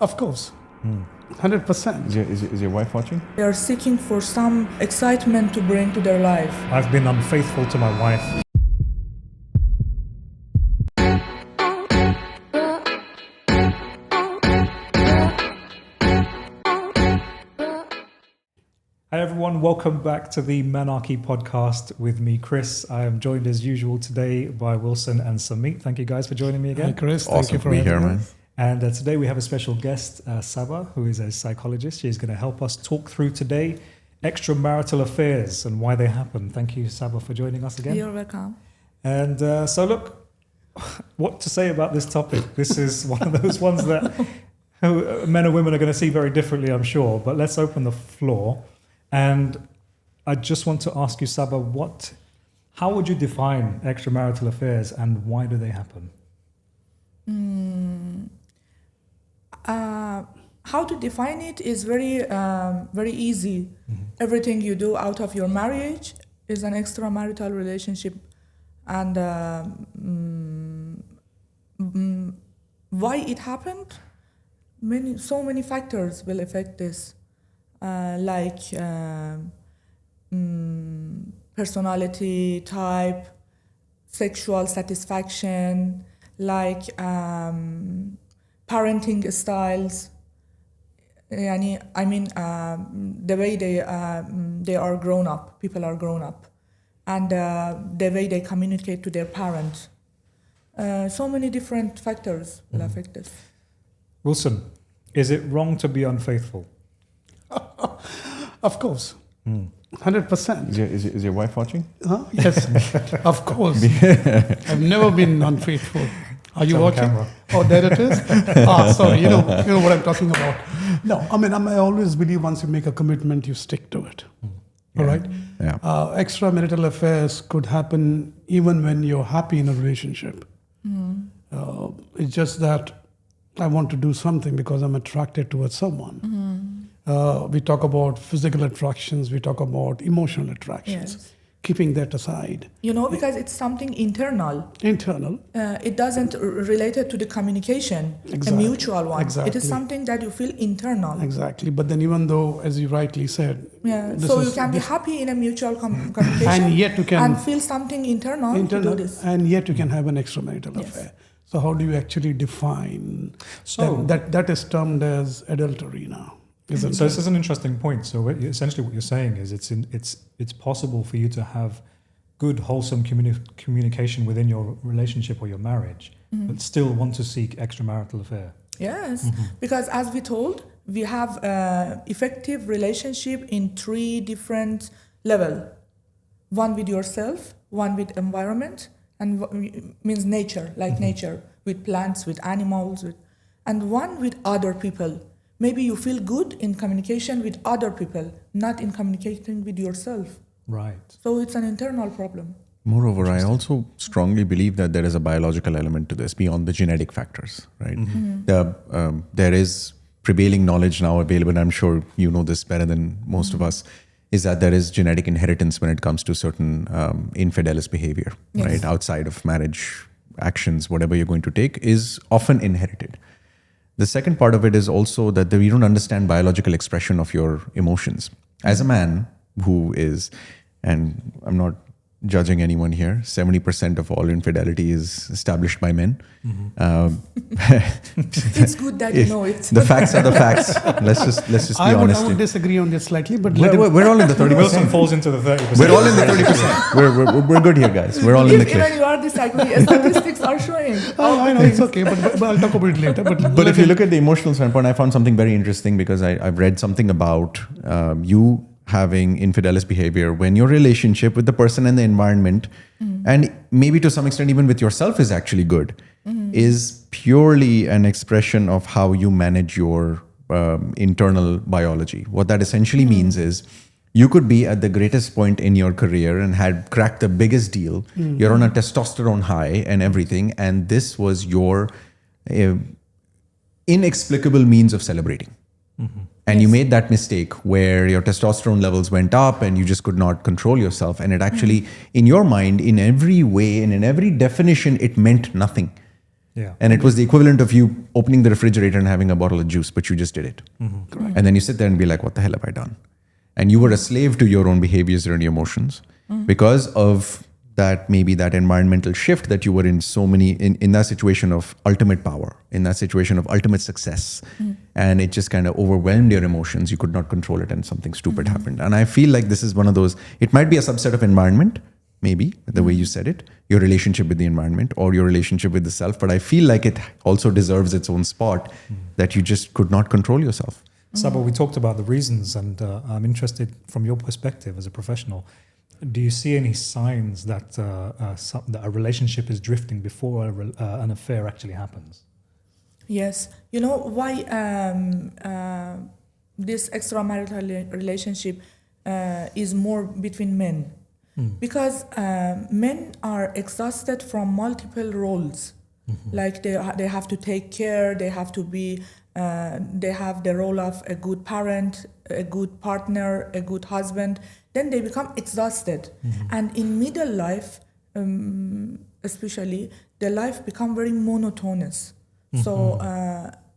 Of course. 100%. Is your wife watching? They are seeking for some excitement to bring to their life. I've been unfaithful to my wife. Hi everyone, welcome back to the Menarchy podcast with me, Chris. I am joined as usual today by Wilson and Sumit. Thank you guys for joining me again. Hi, Chris. Awesome Thank you for to be here, having man. us. And today we have a special guest, Saba, who is a psychologist. She's going to help us talk through today extramarital affairs and why they happen. Thank you, Saba, for joining us again. You're welcome. And so look, what to say about this topic? This is one of those ones that men and women are going to see very differently, I'm sure. But let's open the floor. And I just want to ask you, Saba, how would you define extramarital affairs and why do they happen? How to define it is very easy. Mm-hmm. Everything you do out of your marriage is an extramarital relationship. And why it happened? So many factors will affect this. Like personality type, sexual satisfaction, like parenting styles. The way they are grown up, people are grown up, and the way they communicate to their parents. So many different factors will affect this. Wilson, is it wrong to be unfaithful? Of course. 100%. Is your wife watching? Yes, of course. I've never been unfaithful. Are you It's on watching? camera. Oh, there it is. Sorry. You know what I'm talking about. No, I always believe once you make a commitment, you stick to it. All right. Yeah. Extramarital affairs could happen even when you're happy in a relationship. It's just that I want to do something because I'm attracted towards someone. We talk about physical attractions. We talk about emotional attractions. Yes. Keeping that aside. Because it's something internal. Internal. It doesn't related to the communication, Exactly. a mutual one. It Exactly. is something that you feel internal. Exactly. But then even though, as you rightly said, So you can be happy in a mutual communication and yet you can and feel something internal to do this. and yet you can have an extramarital affair. So how do you actually define that is termed as adultery now? Isn't So it? this is an interesting point. So essentially what you're saying is it's possible for you to have good, wholesome communication within your relationship or your marriage, but still want to seek extramarital affair. Yes, because as we told, we have effective relationship in 3 different levels. One with yourself, one with environment, and means nature, like nature, with plants, with animals, and one with other people. Maybe you feel good in communication with other people, not in communicating with yourself. Right. So it's an internal problem. Moreover, I also strongly believe that there is a biological element to this beyond the genetic factors, right? There is prevailing knowledge now available, and I'm sure you know this better than most of us, is that there is genetic inheritance when it comes to certain infidelis behavior, right? Outside of marriage actions, whatever you're going to take is often inherited. The second part of it is also that we don't understand biological expression of your emotions. As a man who is, and I'm not judging anyone here, 70% of all infidelity is established by men. It's good that you know it. The facts are the facts. Let's just be I honest. would disagree on this slightly, but We're all in the 30%. Wilson falls into the 30%. We're all in the 30%. We're good here, guys. We're all in the If even clear. you are disagreeing, statistics are showing. I know it's okay, but I'll talk about it later. But if you look at the emotional standpoint, I found something very interesting because I've read something about you having infidelis behavior when your relationship with the person and the environment, and maybe to some extent even with yourself is actually good, is purely an expression of how you manage your internal biology. What that essentially means is you could be at the greatest point in your career and had cracked the biggest deal. You're on a testosterone high and everything, and this was your inexplicable means of celebrating. And you made that mistake where your testosterone levels went up and you just could not control yourself. And it actually, in your mind, in every way and in every definition, it meant nothing. Yeah. And it was the equivalent of you opening the refrigerator and having a bottle of juice, but you just did it. Correct. And then you sit there and be like, what the hell have I done? And you were a slave to your own behaviors and your emotions because of that, maybe that environmental shift that you were in in that situation of ultimate power, in that situation of ultimate success. And it just kind of overwhelmed your emotions. You could not control it and something stupid happened. And I feel like this is one of those, it might be a subset of environment, maybe the way you said it, your relationship with the environment or your relationship with the self. But I feel like it also deserves its own spot that you just could not control yourself. Saba, we talked about the reasons, and I'm interested from your perspective as a professional. Do you see any signs that that a relationship is drifting before an affair actually happens? Yes. You know why this extramarital relationship is more between men? Because men are exhausted from multiple roles. Like they have to take care, they have to be, they have the role of a good parent, a good partner, a good husband. Then they become exhausted. And in middle life, especially, their life become very monotonous. So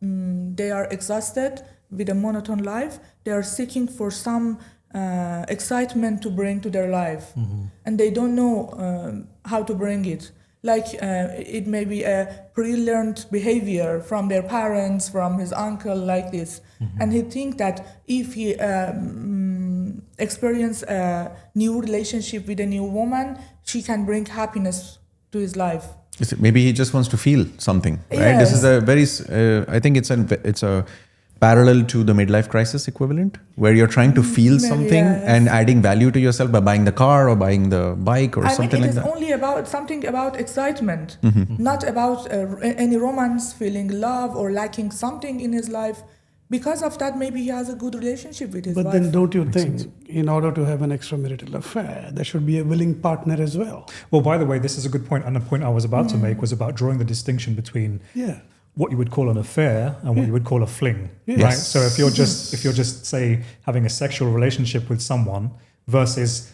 they are exhausted with a monotone life. They are seeking for some excitement to bring to their life. And they don't know how to bring it. Like it may be a pre-learned behavior from their parents, from his uncle, like this. And he think that if he experience a new relationship with a new woman, she can bring happiness to his life. Maybe he just wants to feel something, right? Yes. This is a very, I think it's a parallel to the midlife crisis equivalent, where you're trying to feel Maybe, something yes. and adding value to yourself by buying the car or buying the bike or something it like is that. only about something about excitement, not about any romance, feeling love or lacking something in his life. Because of that, maybe he has a good relationship with his But wife. then don't you think, in order to have an extramarital affair, there should be a willing partner as well? Well, by the way, this is a good point, and the point I was about to make was about drawing the distinction between Yeah. what you would call an affair and what you would call a fling, Yes. right? So if you're just say having a sexual relationship with someone versus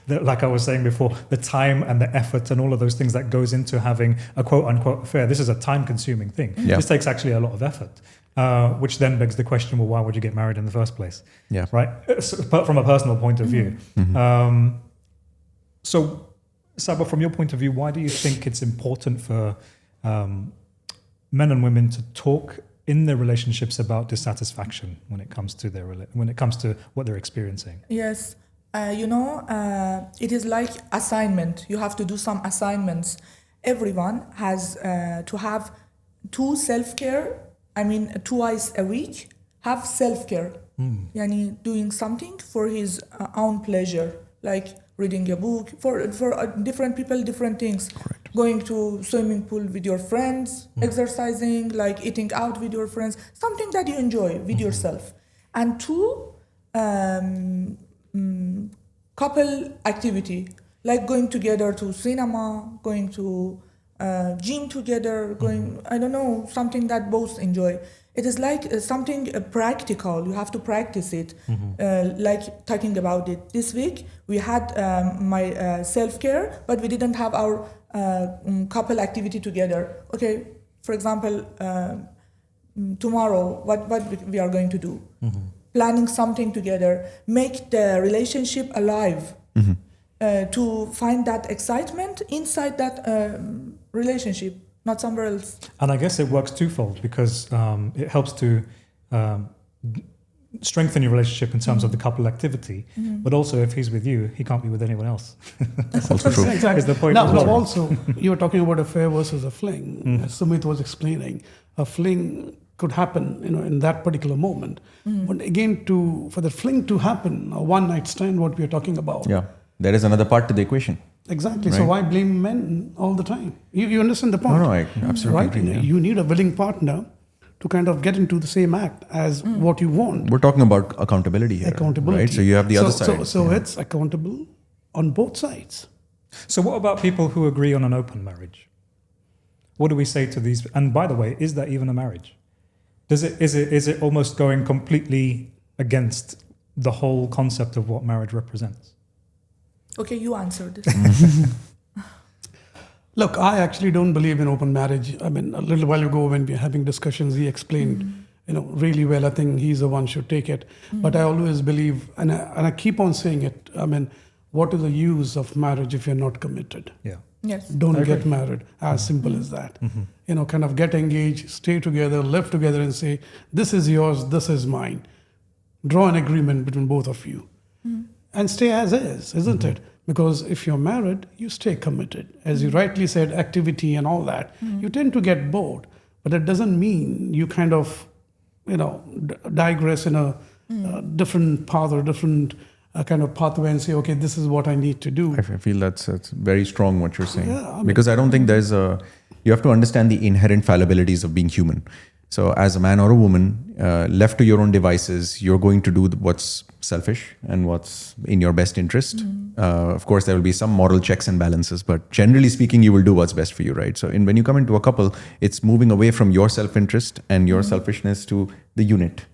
like I was saying before, the time and the effort and all of those things that goes into having a quote unquote affair, this is a time consuming thing. Yeah. This takes actually a lot of effort, which then begs the question, well, why would you get married in the first place? Yeah. Right. So, but from a personal point of view. So Saba, from your point of view, why do you think it's important for men and women to talk in their relationships about dissatisfaction when it comes to what they're experiencing? Yes, it is like assignment. You have to do some assignments. Everyone has to have self-care. I mean, twice a week, have self-care. Yani doing something for his own pleasure, like reading a book. For different people, different things. Correct. Going to swimming pool with your friends, exercising, like eating out with your friends, something that you enjoy with yourself. And two, couple activity, like going together to cinema, going to gym together, going, I don't know, something that both enjoy. It is like something practical. You have to practice it. Like talking about it. This week, we had my self-care, but we didn't have our couple activity together. Okay, for example, tomorrow, what we are going to do. Planning something together, make the relationship alive, to find that excitement inside that relationship, not somewhere else. And I guess it works twofold because it helps to strengthen your relationship in terms of the couple activity, but also if he's with you, he can't be with anyone else. That's also true. Exactly. Is the point Now, as well. also, you were talking about affair versus a fling. As Sumit was explaining, a fling could happen, in that particular moment. But again, for the fling to happen, a one-night stand, what we are talking about. Yeah. There is another part to the equation. Exactly. Right. So why blame men all the time? You understand the point? No, I absolutely right? agree. Yeah. You need a willing partner to kind of get into the same act as what you want. We're talking about accountability here. Accountability. Right? So you have the other side. So it's accountable on both sides. So what about people who agree on an open marriage? What do we say to these? And by the way, is that even a marriage? Is it almost going completely against the whole concept of what marriage represents? Okay, you answered this. Look, I actually don't believe in open marriage. I mean, a little while ago when we were having discussions, he explained, really well. I think he's the one should take it. But I always believe, and I keep on saying it. I mean, what is the use of marriage if you're not committed? Yeah. Yes. Don't get married. As simple as that. Kind of get engaged, stay together, live together, and say, this is yours, this is mine. Draw an agreement between both of you, and stay as is, isn't it? Because if you're married, you stay committed. As you rightly said, activity and all that, you tend to get bored. But it doesn't mean you kind of, digress in a different path or different kind of pathway and say, okay, this is what I need to do. I feel that's very strong what you're saying. Yeah, I mean, because I don't think you have to understand the inherent fallibilities of being human. So as a man or a woman, left to your own devices, you're going to do what's selfish and what's in your best interest. Of course, there will be some moral checks and balances, but generally speaking, you will do what's best for you, right? So when you come into a couple, it's moving away from your self-interest and your selfishness to the unit,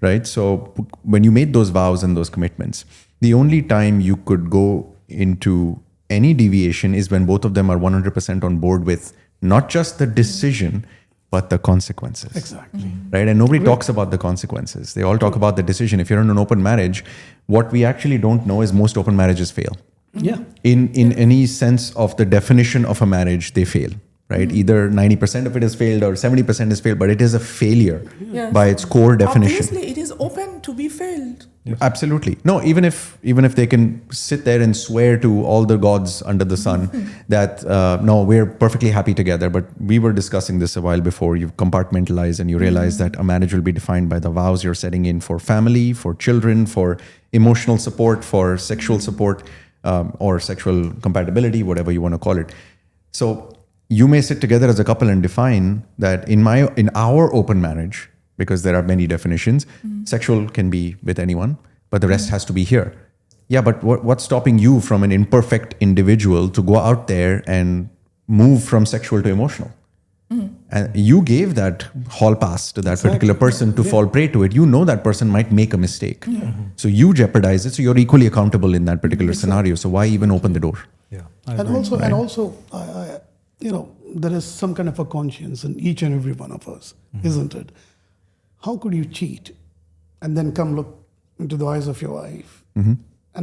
right? So when you made those vows and those commitments, the only time you could go into any deviation is when both of them are 100% on board with not just the decision, but the consequences. Exactly. Right? And nobody talks about the consequences. They all talk about the decision. If you're in an open marriage, what we actually don't know is most open marriages fail. Yeah. In any sense of the definition of a marriage, they fail. Right? Either 90% of it has failed or 70% has failed, but it is a failure by its core definition. Obviously, it is open to be failed. Yes. Absolutely. No, even if they can sit there and swear to all the gods under the sun that, no, we're perfectly happy together. But we were discussing this a while before. You compartmentalize and you realize that a marriage will be defined by the vows you're setting in for family, for children, for emotional support, for sexual support, or sexual compatibility, whatever you want to call it. So you may sit together as a couple and define that in our open marriage, because there are many definitions, sexual can be with anyone, but the rest has to be here. Yeah, but what's stopping you from an imperfect individual to go out there and move from sexual to emotional? And you gave that hall pass to that particular person to fall prey to it. You know that person might make a mistake. So you jeopardize it. So you're equally accountable in that particular scenario. So why even open the door? Yeah. And also, there is some kind of a conscience in each and every one of us, isn't it? How could you cheat and then come look into the eyes of your wife and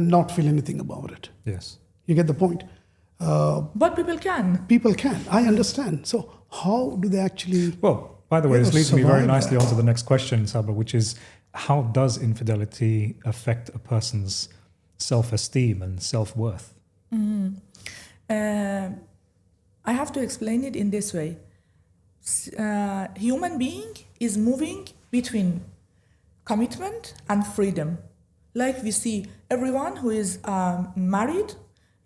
not feel anything about it? Yes. You get the point? But people can. People can. I understand. So how do they actually... Well, by the way, this leads me very survive nicely that? on to the next question, Saba, which is, how does infidelity affect a person's self-esteem and self-worth? I have to explain it in this way. Human being is moving between commitment and freedom. Like we see, everyone who is married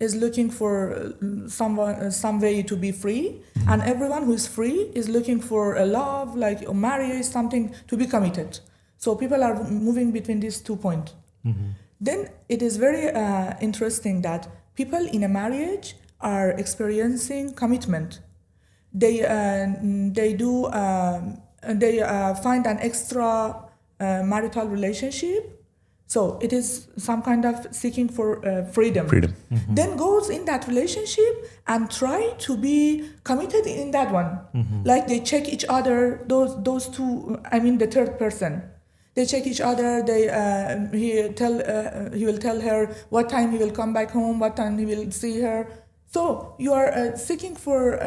is looking for some way to be free, and everyone who is free is looking for a love, like a marriage, something to be committed. So people are moving between these 2 points. Then it is very interesting that people in a marriage are experiencing commitment. They find an extra-marital relationship. So it is some kind of seeking for freedom. Then goes in that relationship and try to be committed in that one. Like they check each other, those two, I mean the third person. They check each other. He will tell her what time he will come back home, what time he will see her. So you are seeking for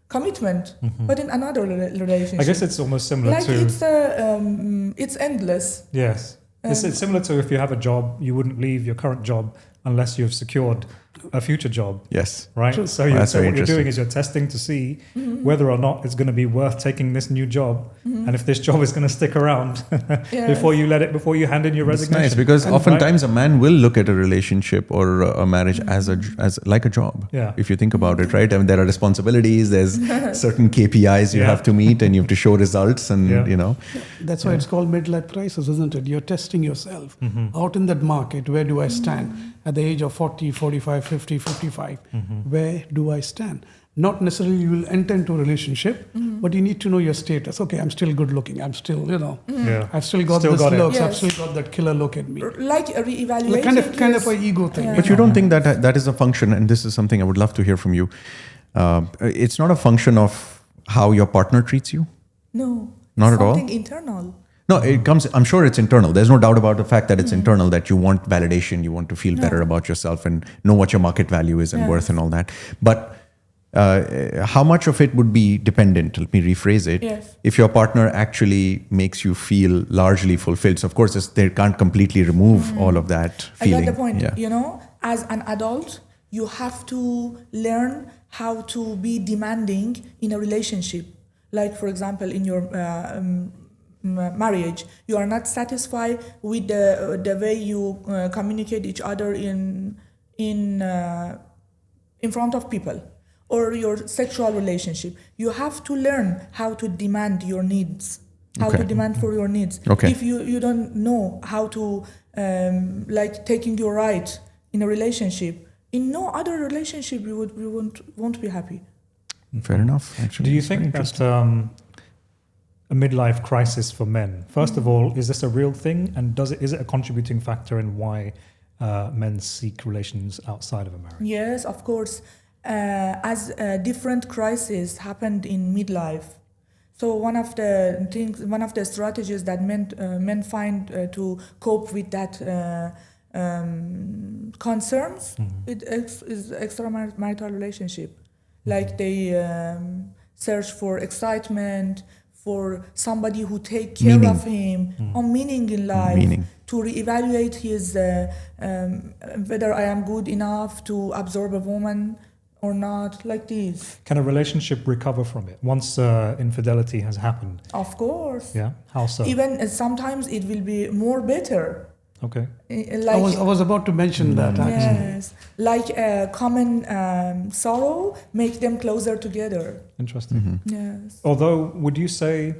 commitment, but in another relationship. I guess it's almost similar like to... it's endless. Yes. It's similar to if you have a job, you wouldn't leave your current job unless you've secured a future job. Yes. Right? True. So what you're doing is you're testing to see whether or not it's going to be worth taking this new job, and if this job is going to stick around before you hand in your resignation. It's nice because oftentimes a man will look at a relationship or a marriage as like a job. Yeah. If you think about it, right? I mean, there are responsibilities, there's certain KPIs you have to meet, and you have to show results, and That's why it's called midlife crisis, isn't it? You're testing yourself out in that market. Where do I stand at the age of 40, 45, 50, 55? Where do I stand? not necessarily you will enter into a relationship, but you need to know your status. Okay, I'm still good looking. I'm still, Yeah. I've still got Still this got it. looks. I've Yes. still got that killer look at me. Like a reevaluating. Like kind of an ego thing. Yeah. But you don't think that that is a function, and this is something I would love to hear from you. It's not a function of how your partner treats you? No. Not at all? Something internal. No, it comes, I'm sure it's internal. There's no doubt about the fact that it's internal, that you want validation, you want to feel better about yourself and know what your market value is and Yes. worth and all that. But how much of it would be dependent? Let me rephrase it. Yes. If your partner actually makes you feel largely fulfilled. So of course, they can't completely remove all of that I feeling. get the point. Yeah. As an adult, you have to learn how to be demanding in a relationship. Like, for example, in your marriage, you are not satisfied with the way you communicate each other in front of people, or your sexual relationship. You have to learn how to demand your needs, how to demand for your needs. Okay. If you don't know how to like taking your right in a relationship, in no other relationship you won't be happy. Fair enough, actually. Do you It's very think that interesting. a midlife crisis for men, first of all, is this a real thing? And is it a contributing factor in why men seek relations outside of a marriage? Yes, of course. As different crises happened in midlife, so one of the strategies that men find to cope with that concerns is extramarital relationship. Like they search for excitement, for somebody who take care Meaning. of him, or meaning in life. Meaning. To reevaluate his whether I am good enough to absorb a woman or not, like this. Can a relationship recover from it once infidelity has happened? Of course. Yeah. How so? Even sometimes it will be more better. Okay. Like I was about to mention that actually. yes, like a common sorrow make them closer together. Interesting. Yes. Although, would you say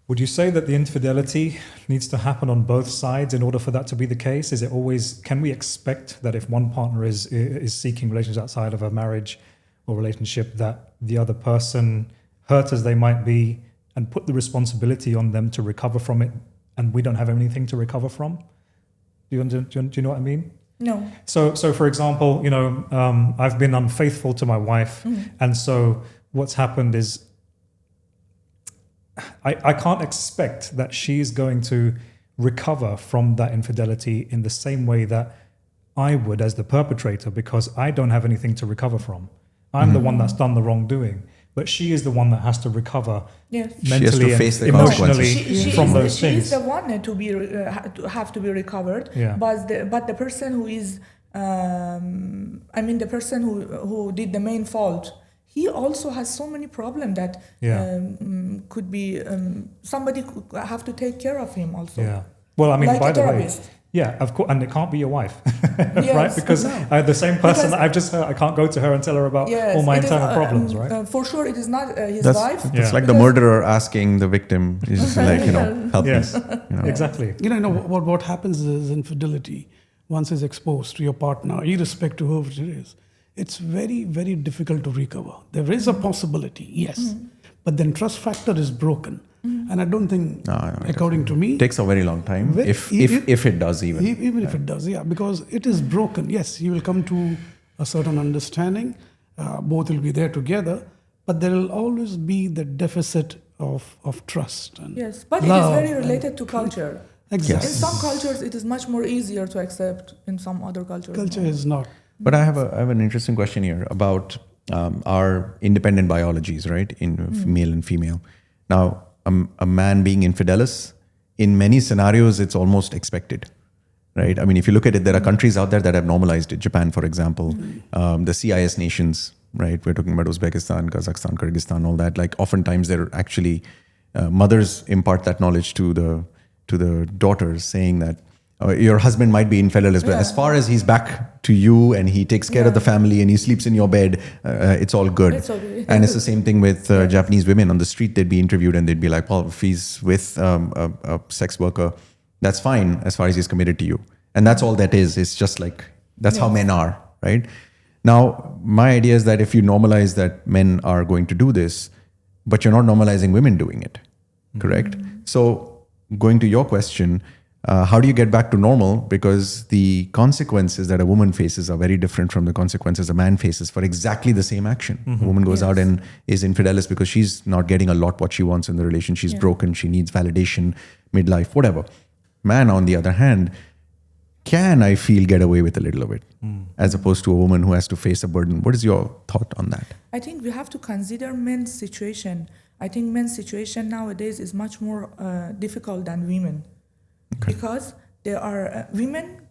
that the infidelity needs to happen on both sides in order for that to be the case? Is it always? Can we expect that if one partner is seeking relations outside of a marriage or relationship, that the other person, hurt as they might be, and put the responsibility on them to recover from it, and we don't have anything to recover from? Do you know what I mean? No. So for example, I've been unfaithful to my wife, and so what's happened is I can't expect that she's going to recover from that infidelity in the same way that I would as the perpetrator, because I don't have anything to recover from. I'm the one that's done the wrongdoing, but she is the one that has to recover Yes. She has to mentally face and the consequences. emotionally from those She things. is the one to be to have to be recovered. Yeah. But the person who is, the person who did the main fault, he also has so many problems that Yeah. could be somebody could have to take care of him also. Yeah. Well, I mean, Like by a the way, therapist. yeah, of course, and it can't be your wife, Yes. right? Because the same person Because- that I've just heard, I can't go to her and tell her about Yes, all my it is, internal problems, right? For sure, it is not his That's, wife. that's Yeah. like the murderer asking the victim, is like, help Yes, me. exactly. What happens is infidelity, once it's exposed to your partner, irrespective of who it is, it's very, very difficult to recover. There is a possibility, yes, but then trust factor is broken. And I don't think, according to me, It takes a very long time, if it does even. Even if it does, yeah, because it is broken. Yes, you will come to a certain understanding. Both will be there together, but there will always be the deficit of trust. And Yes, but love it is very and related to culture. Exactly. In some cultures, it is much more easier to accept. In some other cultures, Culture no. is not. But I have an interesting question here about our independent biologies, right, in male and female. Now, a man being infidelis, in many scenarios, it's almost expected, right? I mean, if you look at it, there are countries out there that have normalized it. Japan, for example, the CIS nations, right? We're talking about Uzbekistan, Kazakhstan, Kyrgyzstan, all that. Like, oftentimes, they're actually mothers impart that knowledge to the daughters, saying that your husband might be infidel as well. As far as he's back to you and he takes care of the family and he sleeps in your bed, it's all good. It's okay. And it's the same thing with Japanese women on the street. They'd be interviewed and they'd be like, well, if he's with a sex worker, that's fine as far as he's committed to you. And that's all that is. It's just like, that's how men are, right? Now, my idea is that if you normalize that men are going to do this, but you're not normalizing women doing it, correct? So going to your question, how do you get back to normal? Because the consequences that a woman faces are very different from the consequences a man faces for exactly the same action. A woman goes out and is infidelis because she's not getting a lot what she wants in the relation. She's broken. She needs validation, midlife, whatever. Man, on the other hand, can I feel get away with a little of it as opposed to a woman who has to face a burden? What is your thought on that? I think we have to consider men's situation. I think men's situation nowadays is much more difficult than women. Because there are women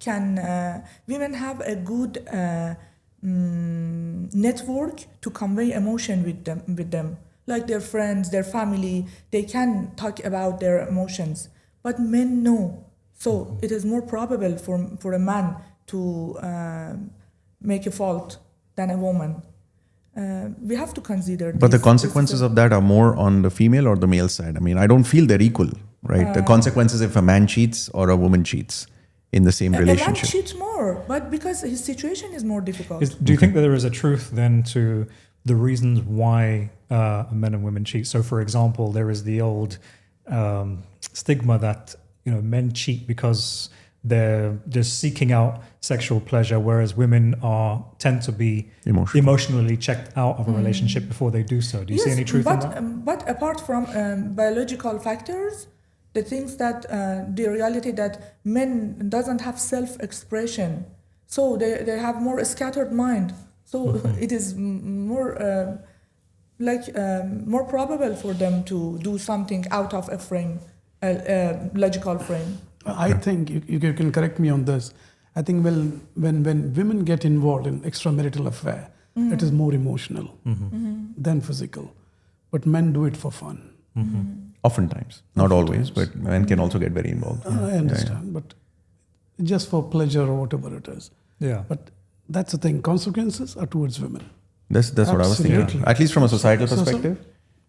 have a good network to convey emotion with them, like their friends, their family. They can talk about their emotions, but men no. So it is more probable for a man to make a fault than a woman. We have to consider. But the consequences of that are more on the female or the male side. I mean, I don't feel they're equal, right? The consequences if a man cheats or a woman cheats in the same relationship. A man cheats more, but because his situation is more difficult. Do you think that there is a truth then to the reasons why men and women cheat? So, for example, there is the old stigma that men cheat because they're just seeking out sexual pleasure, whereas women tend to be emotionally checked out of a relationship before they do so. Do you see any truth in that? But apart from biological factors, the things that the reality that men doesn't have self-expression, so they have more scattered mind. So it is more more probable for them to do something out of a frame, logical frame. I think you can correct me on this. I think when women get involved in extramarital affair, it is more emotional than physical. But men do it for fun. Oftentimes, not always, but men can also get very involved. I understand, but just for pleasure or whatever it is. Yeah. But that's the thing. Consequences are towards women. That's what I was thinking. Absolutely. At least from a societal perspective.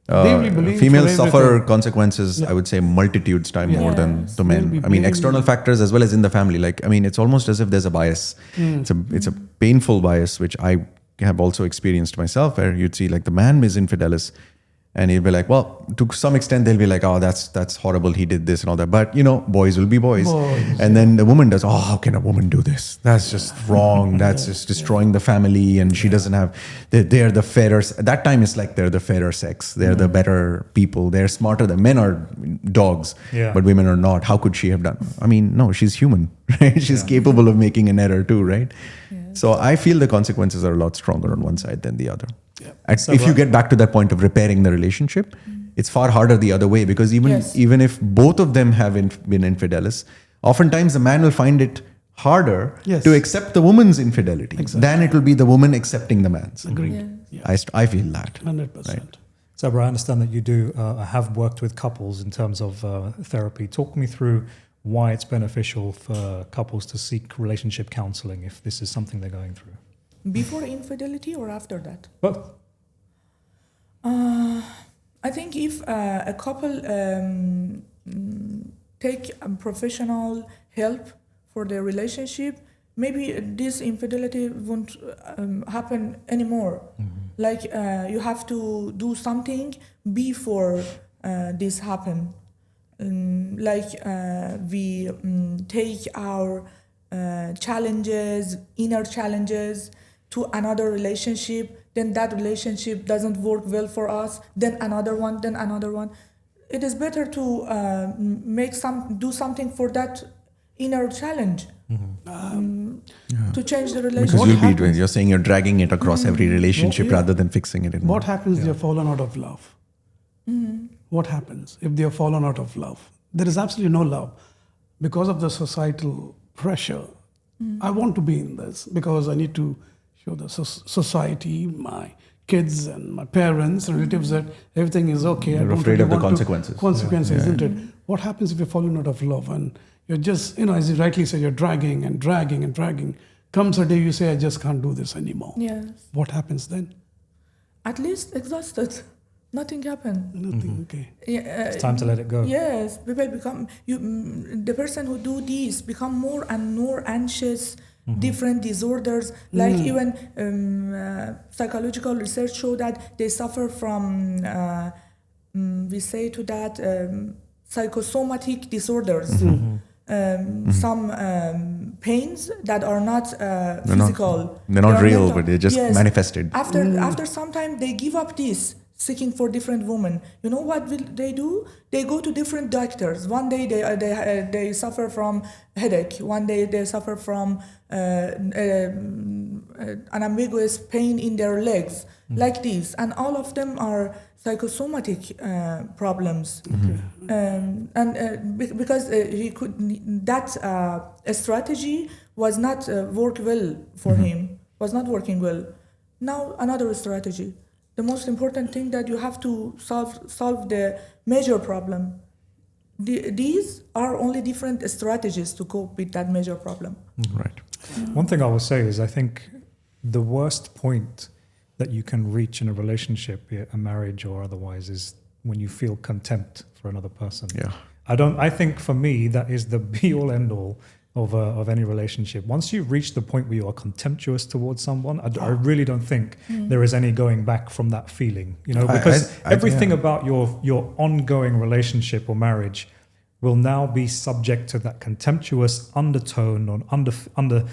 They'll be blamed Females for suffer everything. consequences, I would say, multitudes time more than the They'll men. be I mean, blamed. external factors as well as in the family. It's almost as if there's a bias. It's a painful bias, which I have also experienced myself, where you'd see the man is infidelis, and he'll be like, well, to some extent they'll be like, oh, that's horrible, he did this and all that. But boys will be boys. And then the woman does, oh, how can a woman do this? That's just wrong. That's just destroying the family. And she doesn't have, they're the fairer, at that time it's like they're the fairer sex. They're the better people. They're smarter than men are dogs, but women are not. How could she have done? I mean, no, she's human, right? She's capable of making an error too, right? So I feel the consequences are a lot stronger on one side than the other. If you get back to that point of repairing the relationship, it's far harder the other way, because even if both of them have been infidelis, oftentimes the man will find it harder to accept the woman's infidelity than it will be the woman accepting the man's. Agreed. I feel that. 100%. Right. Saba, I understand that you do have worked with couples in terms of therapy. Talk me through why it's beneficial for couples to seek relationship counseling if this is something they're going through. Before infidelity or after that? Both. I think if a couple take professional help for their relationship, maybe this infidelity won't happen anymore. You have to do something before this happen. We take our challenges, inner challenges, to another relationship, then that relationship doesn't work well for us, then another one. It is better to do something for that inner challenge to change the relationship. Because you're saying you're dragging it across every relationship rather than fixing it. What happens if they're fallen out of love? What happens if they're fallen out of love? There is absolutely no love. Because of the societal pressure, I want to be in this because I need to show the society, my kids and my parents, relatives that everything is okay. You're afraid of the consequences. Consequences, isn't it? What happens if you're falling out of love and you're just, as you rightly said, you're dragging and dragging and dragging. Comes a day you say, I just can't do this anymore. Yes. What happens then? At least exhausted. Nothing happened. Nothing, okay. It's time to let it go. Yes, people become, the person who do this become more and more anxious, different disorders, like even psychological research show that they suffer from, we say to that, psychosomatic disorders. Some pains that are not physical. They're not real, mental. but they're just manifested. After some time, they give up this, seeking for different women. You know what will they do? They go to different doctors. One day they suffer from headache. One day they suffer from an ambiguous pain in their legs, like this. And all of them are psychosomatic problems. Because he could, that strategy was not work well for him, was not working well. Now another strategy. The most important thing that you have to solve the major problem. These are only different strategies to cope with that major problem. Right. One thing I will say is I think the worst point that you can reach in a relationship, be it a marriage or otherwise, is when you feel contempt for another person. Yeah. I think for me that is the be all end all of any relationship. Once you reach the point where you are contemptuous towards someone, I really don't think there is any going back from that feeling. You know, because everything about your ongoing relationship or marriage will now be subject to that contemptuous undertone or under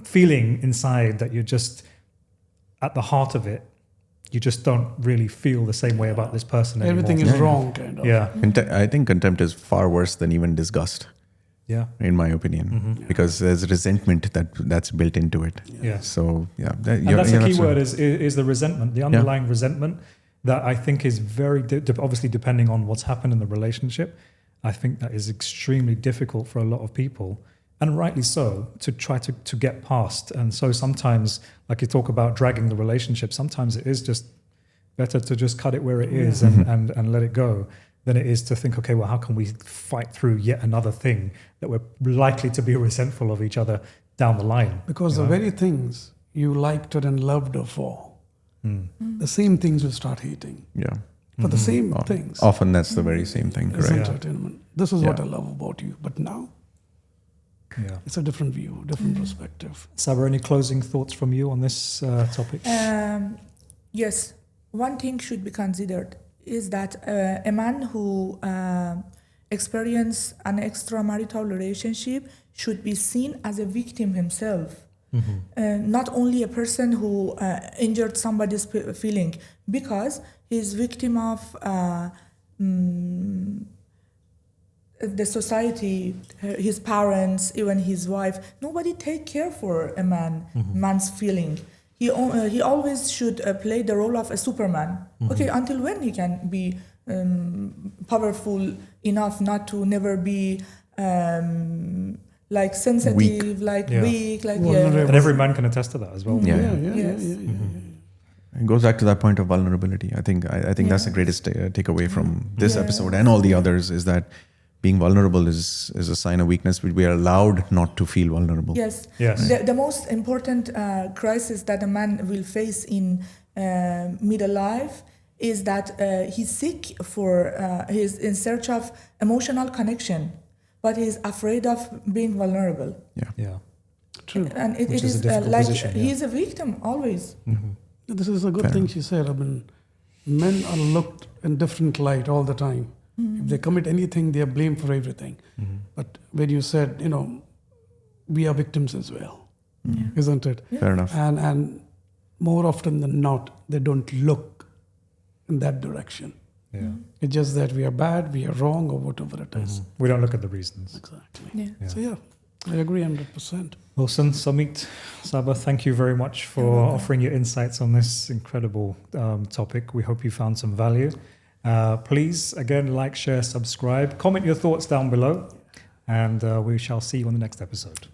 feeling inside that you're just at the heart of it. You just don't really feel the same way about this person anymore. Everything is wrong, kind of. Yeah. I think contempt is far worse than even disgust. Yeah. In my opinion, because there's resentment that's built into it. Yeah. So yeah, and that's the key word is the resentment, the underlying resentment that I think is very obviously depending on what's happened in the relationship. I think that is extremely difficult for a lot of people, and rightly so, to try to get past. And so sometimes, like you talk about dragging the relationship, sometimes it is just better to just cut it where it is and let it go, than it is to think, okay, well, how can we fight through yet another thing that we're likely to be resentful of each other down the line? Because the very things you liked her and loved her for, the same things you start hating. Yeah. For the same things. Often that's the very same thing, It's correct? entertainment. This is what I love about you. But now, it's a different view, different perspective. Saba, any closing thoughts from you on this topic? Yes, one thing should be considered is that a man who experiences an extramarital relationship should be seen as a victim himself, not only a person who injured somebody's feeling, because he's victim of the society, his parents, even his wife. Nobody take care for a man's feeling. He always should play the role of a Superman. Okay, until when he can be powerful enough not to never be like sensitive, weak, like And every man can attest to that as well. It goes back to that point of vulnerability. I think that's the greatest takeaway from this episode and all the others, is that being vulnerable is a sign of weakness. We are allowed not to feel vulnerable. Yes. Yes. The most important crisis that a man will face in middle life is that he's sick for, he's in search of emotional connection, but he's afraid of being vulnerable. Yeah. True. And it is like he's a victim always. This is a good thing she said. I mean, men are looked in different light all the time. If they commit anything, they are blamed for everything. But when you said, we are victims as well, isn't it? Fair enough. And more often than not, they don't look in that direction. Yeah. It's just that we are bad, we are wrong, or whatever it is. We don't look at the reasons. Exactly. So I agree 100%. Wilson, Sumit, Saba, thank you very much for offering your insights on this incredible topic. We hope you found some value. Please, again, like, share, subscribe, comment your thoughts down below, and we shall see you on the next episode.